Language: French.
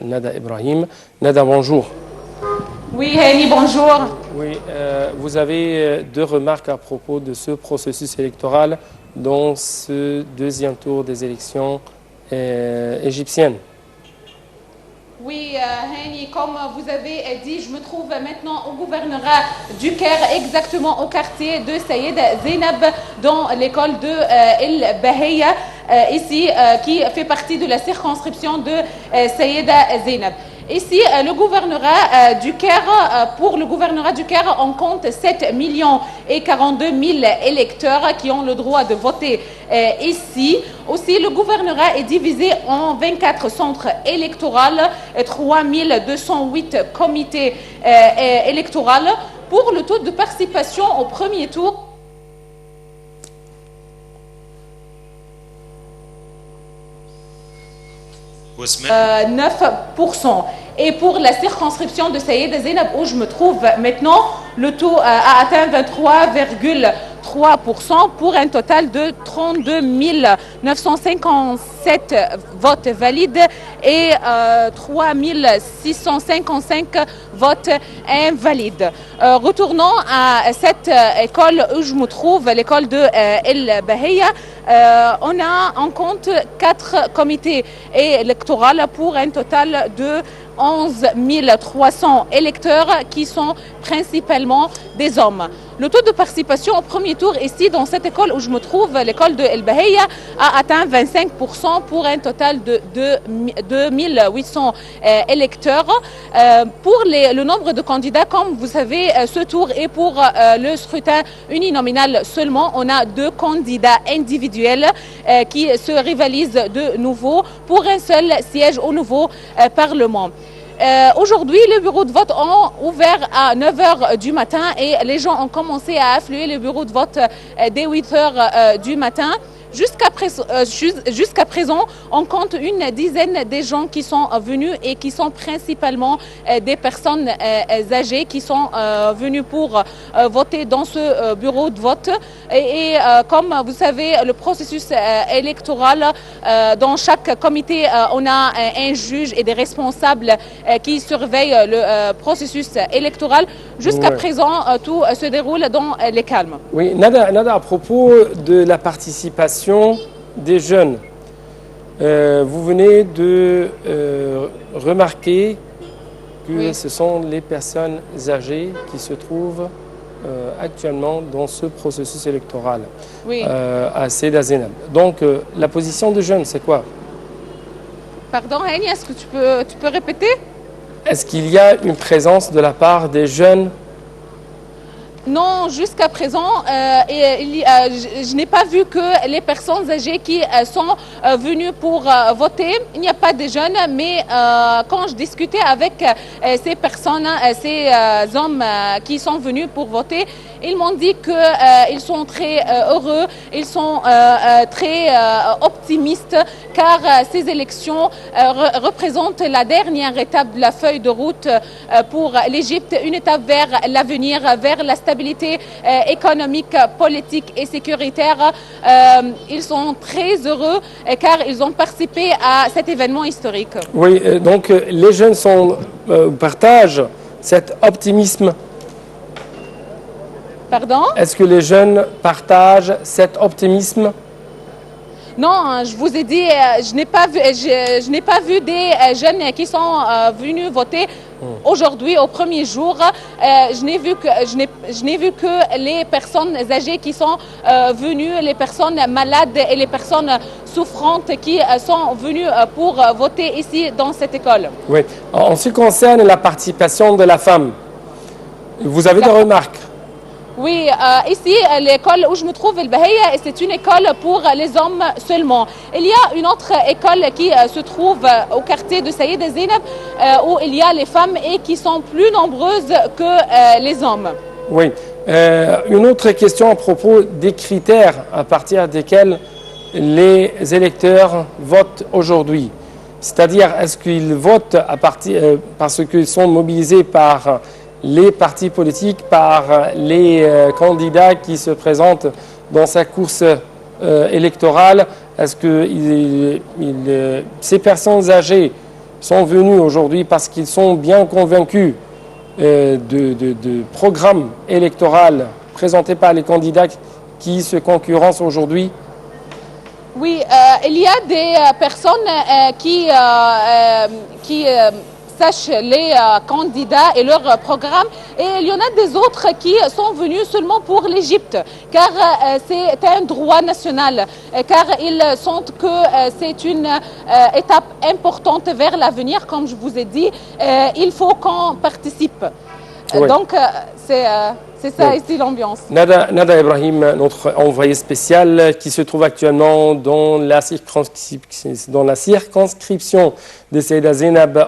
Nada Ibrahim. Nada, bonjour. Oui, Hani, bonjour. Oui, vous avez deux remarques à propos de ce processus électoral dans ce deuxième tour des élections égyptiennes. Oui, Hani, comme vous avez dit, je me trouve maintenant au gouvernorat du Caire, exactement au quartier de Sayed Zainab, dans l'école de El Bahia, ici, qui fait partie de la circonscription de Sayed Zainab. Ici, le gouvernorat du Caire, pour le gouvernorat du Caire, on compte 7 millions et 42 000 électeurs qui ont le droit de voter ici. Aussi, le gouvernorat est divisé en 24 centres électoraux, 3 208 comités électoraux. Pour le taux de participation au premier tour, 9%. Et pour la circonscription de Sayed Zainab, où je me trouve maintenant, le taux a atteint 23,3% pour un total de 32 957 votes valides et 3 655 votes invalides. Retournons à cette école où je me trouve, l'école de El Bahia. On compte 4 comités électoraux pour un total de 11 300 électeurs qui sont principalement des hommes. Le taux de participation au premier tour ici dans cette école où je me trouve, l'école de El Bahia, a atteint 25% pour un total de 2800 électeurs. Pour le nombre de candidats, comme vous savez, ce tour est pour le scrutin uninominal seulement. On a 2 candidats individuels qui se rivalisent de nouveau pour un seul siège au nouveau Parlement. Aujourd'hui, les bureaux de vote ont ouvert à 9 h du matin et les gens ont commencé à affluer les bureaux de vote dès 8 h du matin. Jusqu'à présent, on compte une dizaine de gens qui sont venus et qui sont principalement des personnes âgées qui sont venues pour voter dans ce bureau de vote. Et comme vous savez, le processus électoral, dans chaque comité, on a un juge et des responsables qui surveillent le processus électoral. Jusqu'à présent, tout se déroule dans les calmes. Oui, Nada, à propos de la participation des jeunes, vous venez de remarquer que ce sont les personnes âgées qui se trouvent actuellement dans ce processus électoral à Sayed Zainab. Donc, la position des jeunes, c'est quoi? Pardon, Hani, est-ce que tu peux répéter? Est-ce qu'il y a une présence de la part des jeunes? Non, jusqu'à présent, je n'ai pas vu que les personnes âgées qui sont venues pour voter, il n'y a pas de jeunes, mais quand je discutais avec ces personnes, ces hommes qui sont venus pour voter, ils m'ont dit qu'ils sont très heureux, ils sont très optimistes, car ces élections représentent la dernière étape de la feuille de route pour l'Égypte, une étape vers l'avenir, vers la stabilité économique, politique et sécuritaire. Ils sont très heureux car ils ont participé à cet événement historique. Oui, donc les jeunes partagent cet optimisme. Pardon? Est-ce que les jeunes partagent cet optimisme? Non, je vous ai dit, je n'ai pas vu des jeunes qui sont venus voter aujourd'hui au premier jour. Je n'ai vu que les personnes âgées qui sont venues, les personnes malades et les personnes souffrantes qui sont venues pour voter ici dans cette école. Oui. En ce qui concerne la participation de la femme, vous avez des remarques? Oui, ici, l'école où je me trouve, El Bahia, c'est une école pour les hommes seulement. Il y a une autre école qui se trouve au quartier de Sayed Zainab, où il y a les femmes et qui sont plus nombreuses que les hommes. Oui. Une autre question à propos des critères à partir desquels les électeurs votent aujourd'hui. C'est-à-dire, est-ce qu'ils votent parce qu'ils sont mobilisés par les partis politiques, par les candidats qui se présentent dans sa course électorale? Est-ce que ces personnes âgées sont venus aujourd'hui parce qu'ils sont bien convaincus de programmes électoraux présentés par les candidats qui se concurrencent aujourd'hui? Oui, il y a des personnes qui sachent les candidats et leur programme, et il y en a des autres qui sont venus seulement pour l'Égypte, car c'est un droit national, car ils sentent que c'est une étape importante vers l'avenir, comme je vous ai dit, il faut qu'on participe. Oui. Donc c'est ça Oui. ici l'ambiance. Nada Ibrahim, notre envoyé spécial qui se trouve actuellement dans la circonscription de Seyda Zeynab